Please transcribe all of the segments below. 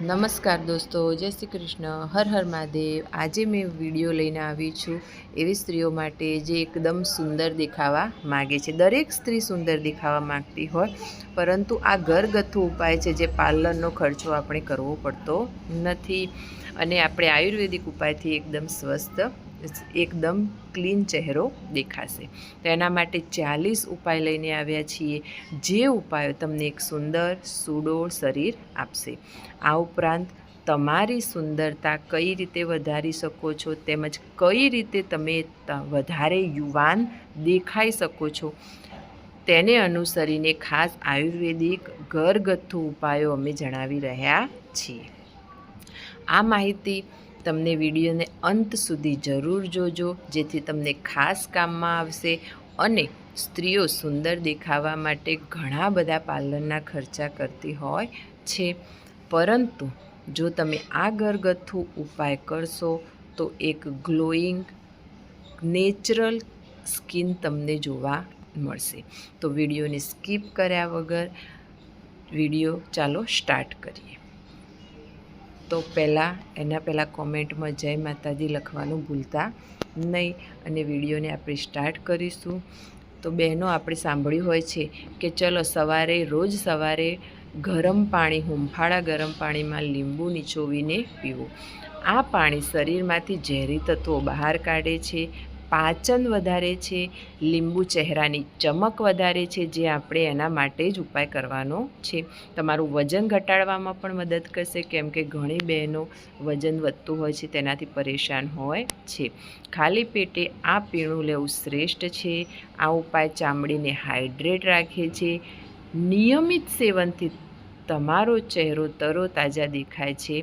નમસ્કાર દોસ્તો, જય શ્રી કૃષ્ણ, હર હર મહાદેવ। આજે મેં વિડીયો લઈને આવી છું એવી સ્ત્રીઓ માટે જે એકદમ સુંદર દેખાવા માગે છે। દરેક સ્ત્રી સુંદર દેખાવા માગતી હોય, પરંતુ આ ઘરગથ્થુ ઉપાય છે જે પાર્લરનો ખર્ચો આપણે કરવો પડતો નથી અને આપણે આયુર્વેદિક ઉપાયથી એકદમ સ્વસ્થ, એકદમ ક્લીન ચહેરો દેખાશે। તો એના માટે 40 ઉપાય લઈને આવ્યા છીએ, જે ઉપાયો તમને એક સુંદર સુડોળ શરીર આપશે। આ ઉપરાંત તમારી સુંદરતા કઈ રીતે વધારી શકો છો, તેમજ કઈ રીતે તમે વધારે યુવાન દેખાઈ શકો છો, તેને અનુસરીને ખાસ આયુર્વેદિક ઘરગથ્થુ ઉપાયો અમે જણાવી રહ્યા છીએ। આ માહિતી તમને વિડીયોને અંત સુધી જરૂર જોજો, જેથી તમને ખાસ કામમાં આવશે અને સ્ત્રીઓ સુંદર દેખાવા માટે ઘણા બધા પાર્લરના ખર્ચા કરતી હોય છે, પરંતુ જો તમે આ ઘરગથ્થુ ઉપાય કરશો તો એક ગ્લોઈંગ નેચરલ સ્કિન તમને જોવા મળશે। તો વિડીયોને સ્કીપ કર્યા વગર વિડીયો ચાલો સ્ટાર્ટ કરીએ। તો એના પહેલાં કોમેન્ટમાં જય માતાજી લખવાનું ભૂલતા નહીં અને વિડીયોને આપણે સ્ટાર્ટ કરીશું। તો બહેનો, આપણે સાંભળ્યું હોય છે કે ચલો રોજ સવારે ગરમ પાણી, હુંફાળા ગરમ પાણીમાં લીંબુ નીચોવીને પીવું। આ પાણી શરીરમાંથી ઝેરી તત્વો બહાર કાઢે છે, પાચન વધારે છે, લીંબુ ચહેરાની ચમક વધારે છે, જે આપણે એના માટે જ ઉપાય કરવાનો છે। તમારું વજન ઘટાડવામાં પણ મદદ કરશે, કેમ કે ઘણી બહેનો વજન વધતું હોય છે, તેનાથી પરેશાન હોય છે। ખાલી પેટે આ પીણું લેવું શ્રેષ્ઠ છે। આ ઉપાય ચામડીને હાઇડ્રેટ રાખે છે। નિયમિત સેવનથી તમારો ચહેરો તરોતાજા દેખાય છે।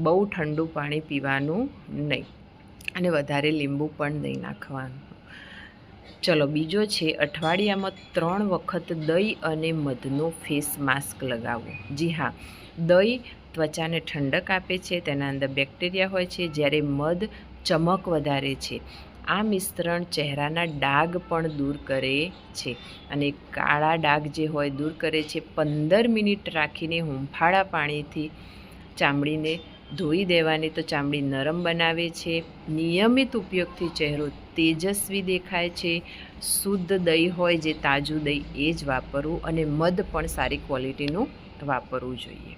બહુ ઠંડુ પાણી પીવાનું નહીં અને વધારે લીંબુ પણ નહીં નાખવાનું। ચલો, બીજો છે અઠવાડિયામાં 3 વખત દહીં અને મધનો ફેસ માસ્ક લગાવવો। જી હા, દહીં ત્વચાને ઠંડક આપે છે, તેના અંદર બેક્ટેરિયા હોય છે, જ્યારે મધ ચમક વધારે છે। આ મિશ્રણ ચહેરાના ડાઘ પણ દૂર કરે છે અને કાળા ડાઘ જે હોય દૂર કરે છે। 15 મિનિટ રાખીને હુંફાળા પાણીથી ચામડીને ધોઈ દેવાની, તો ચામડી નરમ બનાવે છે। નિયમિત ઉપયોગથી ચહેરો તેજસ્વી દેખાય છે। શુદ્ધ દહીં હોય, જે તાજું દહીં, એ જ વાપરવું અને મધ પણ સારી ક્વોલિટીનું વાપરવું જોઈએ।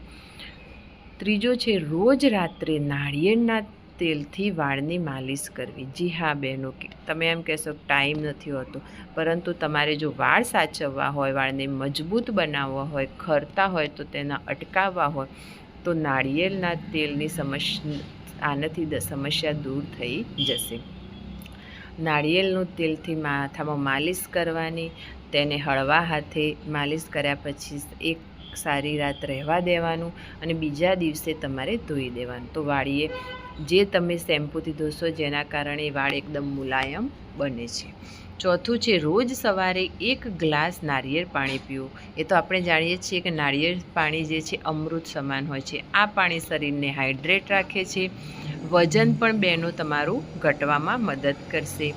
ત્રીજો છે રોજ રાત્રે નાળિયેરના તેલથી વાળની માલિશ કરવી। જી હા બહેનો, તમે એમ કહેશો ટાઈમ નથી હોતો, પરંતુ તમારે જો વાળ સાચવવા હોય, વાળને મજબૂત બનાવવા હોય, ખરતા હોય તો તેના અટકાવવા હોય, તો નાળિયેરના તેલની આનાથી સમસ્યા દૂર થઈ જશે। નાળિયેરનું તેલથી માથામાં માલિશ કરવાની, તેને હળવા હાથે માલિશ કર્યા પછી એક સારી રાત રહેવા દેવાનું અને બીજા દિવસે તમારે ધોઈ દેવાનું। તો વાળીએ જે તમે શેમ્પૂથી ધોશો, જેના કારણે વાળ એકદમ મુલાયમ બને છે। ચોથું છે રોજ સવારે 1 ગ્લાસ નાળિયેર પાણી પીવું। એ તો આપણે જાણીએ છીએ કે નાળિયેર પાણી જે છે અમૃત સમાન હોય છે। આ પાણી શરીરને હાઇડ્રેટ રાખે છે। વજન પણ બહેનો તમારું ઘટવામાં મદદ કરશે।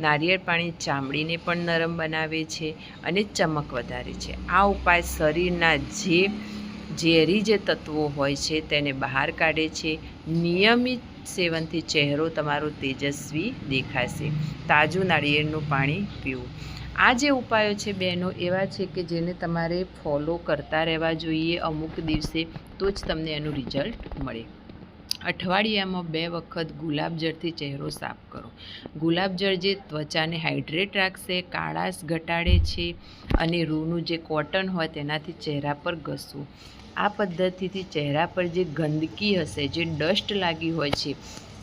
નાળિયેર પાણી ચામડીને પણ નરમ બનાવે છે અને ચમક વધારે છે। આ ઉપાય શરીરના ઝેરી જે તત્વો હોય છે તેને બહાર કાઢે છે। નિયમિત સેવનથી ચહેરો તમારો તેજસ્વી દેખાશે। તાજું નાળિયેરનું પાણી પીવું। આ જે ઉપાયો છે બહેનો, એવા છે કે જેને તમારે ફોલો કરતા રહેવા જોઈએ અમુક દિવસે, તો જ તમને એનું રિઝલ્ટ મળે। અઠવાડિયામાં 2 વખત ગુલાબજળથી ચહેરો સાફ કરો। ગુલાબજળ જે ત્વચાને હાઇડ્રેટ રાખશે, કાળાશ ઘટાડે છે અને રૂનું જે કોટન હોય તેનાથી ચહેરા પર ઘસવું। આ પદ્ધતિથી ચહેરા પર જે ગંદકી હશે, જે ડસ્ટ લાગી હોય છે,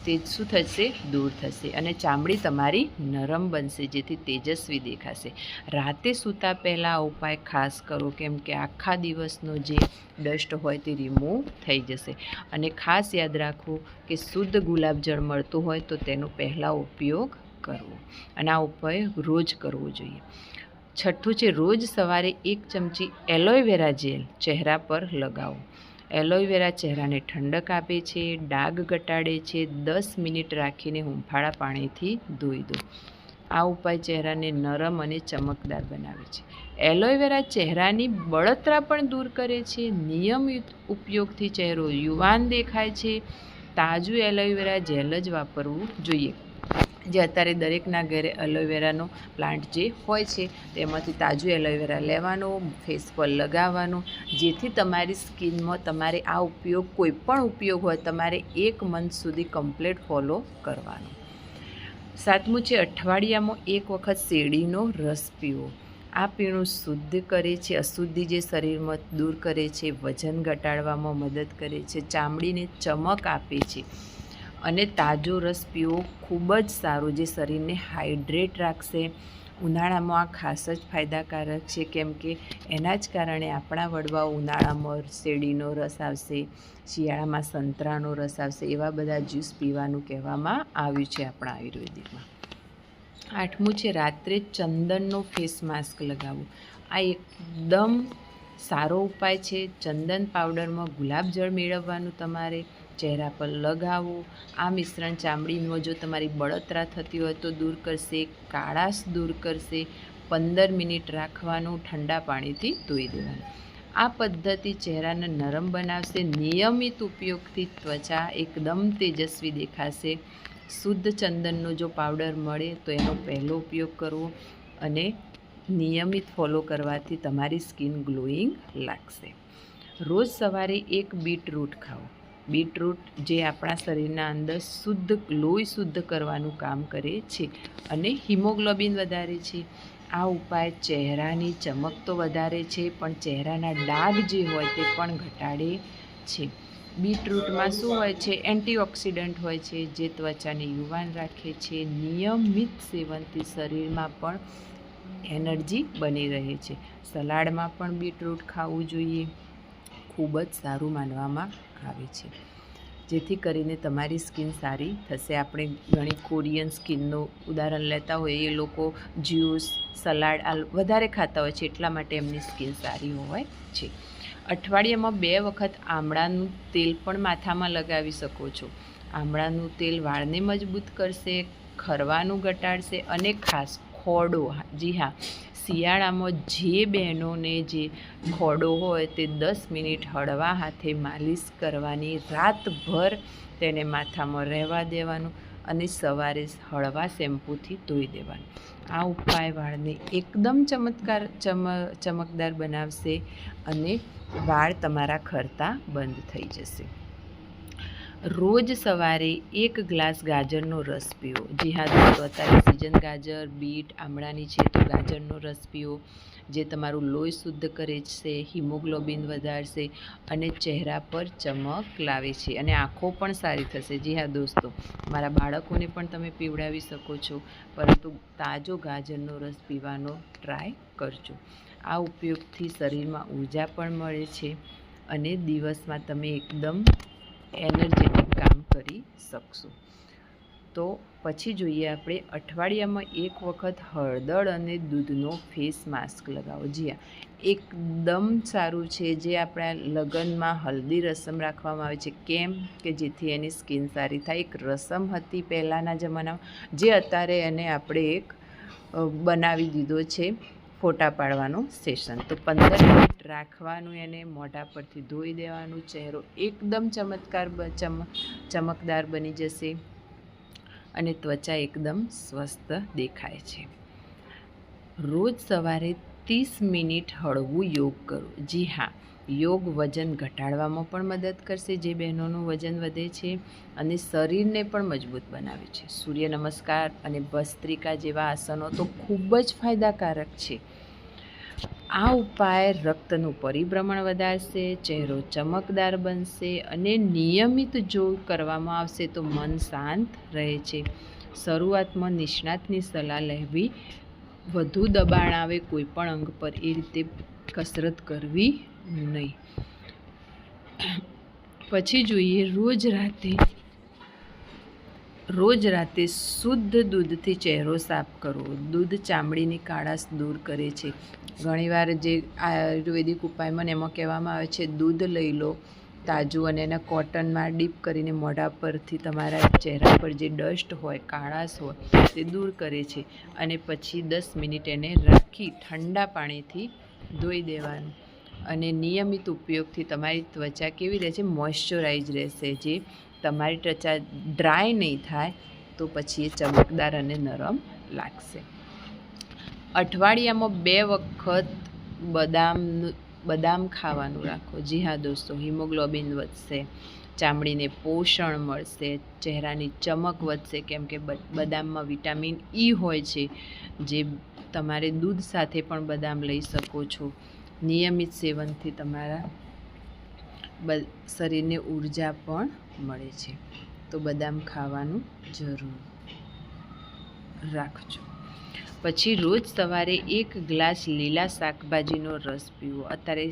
તે શું થશે? દૂર થશે અને ચામડી તમારી નરમ બનશે, જેથી તેજસ્વી દેખાશે। રાતે સૂતા પહેલાં આ ઉપાય ખાસ કરો, કેમ કે આખા દિવસનો જે ડસ્ટ હોય તે રિમૂવ થઈ જશે। અને ખાસ યાદ રાખવું કે શુદ્ધ ગુલાબજળ મળતું હોય તો તેનો પહેલાં ઉપયોગ કરવો અને આ ઉપાય રોજ કરવો જોઈએ। છઠ્ઠું છે રોજ સવારે 1 ચમચી એલોવેરા જેલ ચહેરા પર લગાવો। એલોવેરા ચહેરાને ઠંડક આપે છે, ડાઘ ઘટાડે છે। 10 મિનિટ રાખીને હુંફાળા પાણીથી ધોઈ દો। આ ઉપાય ચહેરાને નરમ અને ચમકદાર બનાવે છે. એલોવેરા ચહેરાની બળતરા પણ દૂર કરે છે. નિયમિત ઉપયોગથી ચહેરો યુવાન દેખાય છે. તાજું એલોવેરા જેલ જ વાપરવું જોઈએ. જે અત્યારે દરેકના ઘરે એલોવેરાનો પ્લાન્ટ જે હોય છે તેમાંથી તાજું એલોવેરા લેવાનું, ફેસ પર લગાવવાનું, જેથી તમારી સ્કિનમાં તમારે આ ઉપયોગ કોઈ પણ ઉપયોગ હોય તમારે 1 મંથ સુધી કમ્પ્લીટ ફોલો કરવાનો. 7મું છે અઠવાડિયામાં 1 વખત શેરડીનો રસ પીવો. આ પીણું શુદ્ધ કરે છે, અશુદ્ધિ જે શરીરમાં દૂર કરે છે, વજન ઘટાડવામાં મદદ કરે છે, ચામડીને ચમક આપે છે. અને તાજો રસ પીવો ખૂબ જ સારું, જે શરીરને હાઇડ્રેટ રાખશે. ઉનાળામાં આ ખાસ જ ફાયદાકારક છે, કેમ કે એના જ કારણે આપણા વડવાઓ ઉનાળામાં શેરડીનો રસ આવશે, શિયાળામાં સંતરાનો રસ આવશે, એવા બધા જ્યુસ પીવાનું કહેવામાં આવ્યું છે આપણા આયુર્વેદિકમાં. 8મું છે રાત્રે ચંદનનો ફેસ માસ્ક લગાવવું. આ એકદમ સારો ઉપાય છે. ચંદન પાવડરમાં ગુલાબજળ મેળવવાનું તમારે ચહેરા પર લગાવો. આ મિશ્રણ ચામડીમાં જો તમારી બળતરા થતી હોય તો દૂર કરશે, કાળાશ દૂર કરશે. 15 મિનિટ રાખવાનું, ઠંડા પાણીથી ધોઈ દેવાનું. આ પદ્ધતિ ચહેરાને નરમ બનાવશે. નિયમિત ઉપયોગથી ત્વચા એકદમ તેજસ્વી દેખાશે. શુદ્ધ ચંદનનો જો પાવડર મળે તો એનો પહેલો ઉપયોગ કરવો અને નિયમિત ફોલો કરવાથી તમારી સ્કિન ગ્લોઈંગ લાગશે. રોજ સવારે 1 બીટરૂટ ખાઓ. બીટરૂટ જે આપણા શરીરના અંદર લોહી શુદ્ધ કરવાનું કામ કરે છે અને હિમોગ્લોબિન વધારે છે. આ ઉપાય ચહેરાની ચમક તો વધારે છે, પણ ચહેરાના ડાઘ જે હોય તે પણ ઘટાડે છે. બીટરૂટમાં શું હોય છે? એન્ટીઓક્સિડન્ટ હોય છે, જે ત્વચાને યુવાન રાખે છે. નિયમિત સેવનથી શરીરમાં પણ એનર્જી બની રહે છે. સલાડમાં પણ બીટરૂટ ખાવું જોઈએ. ખૂબ જ સારું માનવામાં આવે છે, જેથી કરીને તમારી સ્કિન સારી થશે. આપણે ઘણી કોરિયન સ્કિનનું ઉદાહરણ લેતા હોય, એ લોકો જ્યુસ, સલાડ વધારે ખાતા હોય છે, એટલા માટે એમની સ્કિન સારી હોય છે. અઠવાડિયામાં 2 વખત આમળાનું તેલ પણ માથામાં લગાવી શકો છો. આમળાનું તેલ વાળને મજબૂત કરશે, ખરવાનું ઘટાડશે અને ખાસ ખોડો, જી હા, શિયાળામાં જે બહેનોને જે ખોડો હોય તે 10 મિનિટ હળવા હાથે માલિશ કરવાની, રાતભર તેને માથામાં રહેવા દેવાનું અને સવારે હળવા શેમ્પૂથી ધોઈ દેવાનું. આ ઉપાય વાળને એકદમ ચમકદાર બનાવશે અને વાળ તમારા ખરતા બંધ થઈ જશે. રોજ સવારે 1 ગ્લાસ ગાજરનો રસ પીવો. જી હા દોસ્તો, અત્યારે સિઝન ગાજર, બીટ, આમળાની છે, તો ગાજરનો રસ પીવો, જે તમારું લોહી શુદ્ધ કરે છે, હિમોગ્લોબિન વધારશે અને ચહેરા પર ચમક લાવે છે અને આંખો પણ સારી થશે. જી હા દોસ્તો, મારા બાળકોને પણ તમે પીવડાવી શકો છો, પરંતુ તાજો ગાજરનો રસ પીવાનો ટ્રાય કરજો. આ ઉપયોગથી શરીરમાં ઊર્જા પણ મળે છે અને દિવસમાં તમે એકદમ એનર્જેટિક કામ કરી શકશો. તો પછી જોઈએ આપણે અઠવાડિયામાં 1 વખત હળદર અને દૂધનો ફેસ માસ્ક લગાવો. જી હા, એકદમ સારું છે. જે આપણા લગ્નમાં હલ્દી રસમ રાખવામાં આવે છે, કેમ કે જેથી એની સ્કિન સારી થાય. એક રસમ હતી પહેલાંના જમાનામાં, જે અત્યારે એને આપણે એક બનાવી દીધો છે, ફોટા પાડવાનું સેશન. તો 15 મિનિટ રાખવાનું, એને મોઢા પરથી ધોઈ દેવાનું. ચહેરો એકદમ ચમકદાર બની જશે અને ત્વચા એકદમ સ્વસ્થ દેખાય છે. રોજ સવારે 30 મિનિટ હળવું યોગ કરો. જી હા, યોગ વજન ઘટાડવામાં પણ મદદ કરશે, જે બહેનોનું વજન વધે છે, અને શરીરને પણ મજબૂત બનાવે છે. સૂર્ય નમસ્કાર અને ભસ્ત્રિકા જેવા આસનો તો ખૂબ જ ફાયદાકારક છે. આ ઉપાય રક્તનું પરિભ્રમણ વધારશે, ચહેરો ચમકદાર બનશે અને નિયમિત જો કરવામાં આવશે તો મન શાંત રહે છે. શરૂઆતમાં નિષ્ણાતની સલાહ લેવી. વધુ દબાણ આવે કોઈ પણ અંગ પર એ રીતે કસરત કરવી નહીં. પછી જોઈએ રોજ રાતે શુદ્ધ દૂધથી ચહેરો સાફ કરવો. દૂધ ચામડીની કાળાશ દૂર કરે છે. ઘણીવાર જે આયુર્વેદિક ઉપાયમાં એમાં કહેવામાં આવે છે, દૂધ લઈ લો, તાજું અને એના કોટનમાં ડીપ કરીને મોઢા પરથી તમારા ચહેરા પર જે ડસ્ટ હોય, કાળાશ હોય તે દૂર કરે છે. અને પછી 10 મિનિટ એને રાખી ઠંડા પાણીથી ધોઈ દેવાનું. અને નિયમિત ઉપયોગથી તમારી ત્વચા કેવી રહેશે? મોઇશ્ચરાઇઝ રહેશે. જે તમારી ત્વચા ડ્રાય નહીં થાય, તો પછી એ ચમકદાર અને નરમ લાગશે. અઠવાડિયામાં 2 વખત બદામ ખાવાનું રાખો. જી હા દોસ્તો, હિમોગ્લોબિન વધશે, ચામડીને પોષણ મળશે, ચહેરાની ચમક વધશે, કેમ કે બદામમાં વિટામિન E હોય છે, જે તમારે દૂધ સાથે પણ બદામ લઈ શકો છો. નિયમિત સેવનથી તમારા શરીરને ઉર્જા પણ મળે છે. તો બદામ ખાવાનું જરૂર રાખજો. પછી રોજ સવારે 1 ગ્લાસ લીલા શાકભાજીનો રસ પીવો. અત્યારે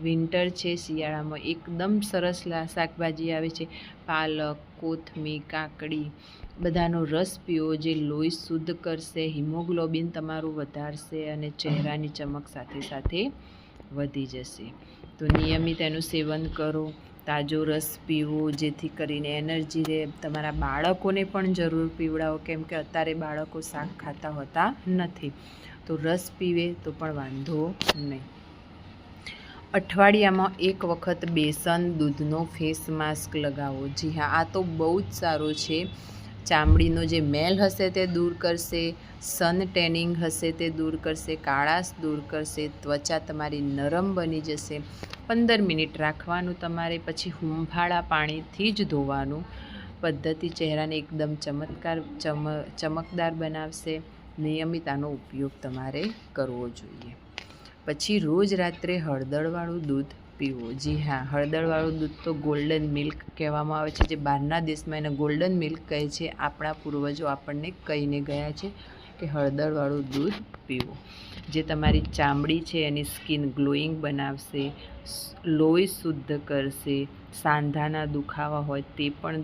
વિન્ટર છે, શિયાળામાં એકદમ સરસ શાકભાજી આવે છે, પાલક, કોથમીર, કાકડી, બધાનો રસ પીવો, જે લોહી શુદ્ધ કરશે, હિમોગ્લોબિન તમારું વધારશે અને ચહેરાની ચમક સાથે સાથે વધી જશે. તો નિયમિત એનું સેવન કરો. તાજો રસ પીવો, જેથી કરીને એનર્જી રહે. તમારા બાળકોને પણ જરૂર પીવડાવો, કેમ કે અત્યારે બાળકો શાક ખાતા હોતા નથી. તો રસ પીવે તો પણ વાંધો નહીં. અઠવાડિયામાં 1 વખત બેસન દૂધનો ફેસ માસ્ક લગાવો. જી હા, આ તો બહુ જ સારું છે. ચામડીનો જે મેલ હશે તે દૂર કરશે, સન ટેનિંગ હશે તે દૂર કરશે, કાળાશ દૂર કરશે, ત્વચા તમારી નરમ બની જશે. 15 મિનિટ રાખવાનું તમારે, પછી હુંફાળા પાણીથી જ ધોવાનું. પદ્ધતિ ચહેરાને એકદમ ચમકદાર બનાવશે. નિયમિત આનો ઉપયોગ તમારે કરવો જોઈએ. પછી રોજ રાત્રે હળદરવાળું દૂધ પીવું. જી હા, હળદરવાળું દૂધ તો ગોલ્ડન મિલ્ક કહેવામાં આવે છે. જે બહારના દેશમાં એને ગોલ્ડન મિલ્ક કહે છે. આપણા પૂર્વજો આપણને કહીને ગયા છે કે હળદરવાળું દૂધ પીવું, જે તમારી ચામડી છે એની સ્કિન ગ્લોઈંગ બનાવશે, લોહી શુદ્ધ કરશે, સાંધાના દુખાવા હોય તે પણ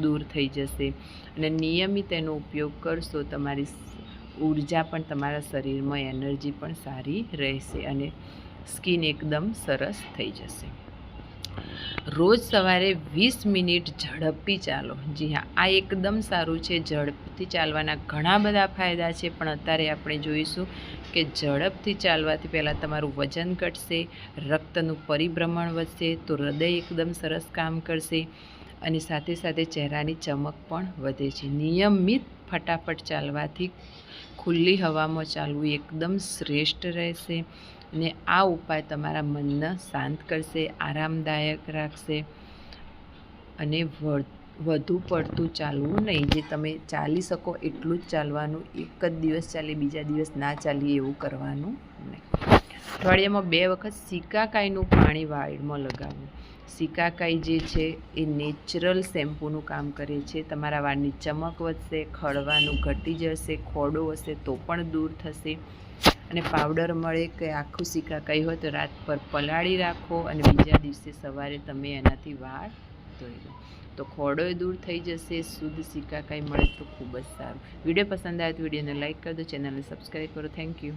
દૂર થઈ જશે. અને નિયમિત એનો ઉપયોગ કરશો, તમારી ઉર્જા પણ, તમારા શરીરમાં એનર્જી પણ સારી રહેશે અને સ્કિન એકદમ સરસ થઈ જશે. રોજ સવારે 20 મિનિટ ઝડપી ચાલો. જી હા, આ એકદમ સારું છે. ઝડપથી ચાલવાના ઘણા બધા ફાયદા છે, પણ અત્યારે આપણે જોઈશું કે ઝડપથી ચાલવાથી પહેલાં તમારું વજન ઘટશે, રક્તનું પરિભ્રમણ વધશે, તો હૃદય એકદમ સરસ કામ કરશે અને સાથે સાથે ચહેરાની ચમક પણ વધે છે. નિયમિત ફટાફટ ચાલવાથી ખુલ્લી હવામાં ચાલવું એકદમ શ્રેષ્ઠ રહેશે. અને આ ઉપાય તમારા મનને શાંત કરશે, આરામદાયક રાખશે. અને વધુ પડતું ચાલવું નહીં. જે તમે ચાલી શકો એટલું જ ચાલવાનું. એક જ દિવસ ચાલી, બીજા દિવસ ના ચાલીએ એવું કરવાનું નહીં. અઠવાડિયામાં 2 વખત સિકાકાઈનું પાણી વાળમાં લગાવવું. સિકાકાઈ જે છે એ નેચરલ શેમ્પૂનું કામ કરે છે. તમારા વાળની ચમક વધશે, ખળવાનું ઘટી જશે, ખોડો હશે તો પણ દૂર થશે. અને પાવડર મળે કે આખું સિકાકાઈ હોય તો રાત પર પલાળી રાખો અને બીજા દિવસે સવારે તમે એનાથી વાળ ધોઈ લો, તો ખોડોય દૂર થઈ જશે. શુદ્ધ સિકાકાઈ મળે તો ખૂબ જ સારું. વિડીયો પસંદ આવે તો વિડીયોને લાઇક કરી દો, ચેનલને સબસ્ક્રાઈબ કરો. Thank you.